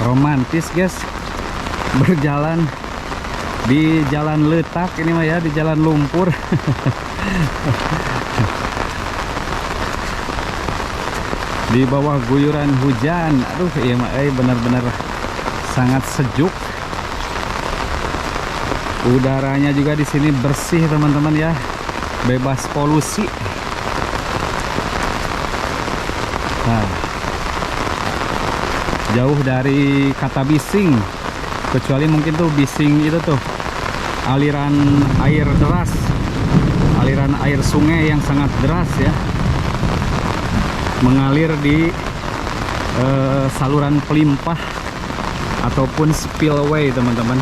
romantis guys, berjalan di jalan letak ini mah ya, di jalan lumpur. Di bawah guyuran hujan. Aduh, iya mah benar-benar sangat sejuk. Udaranya juga di sini bersih teman-teman ya, bebas polusi. Nah, jauh dari kata bising, kecuali mungkin tuh bising itu tuh aliran air deras, aliran air sungai yang sangat deras ya, mengalir di saluran pelimpah ataupun spillway teman-teman.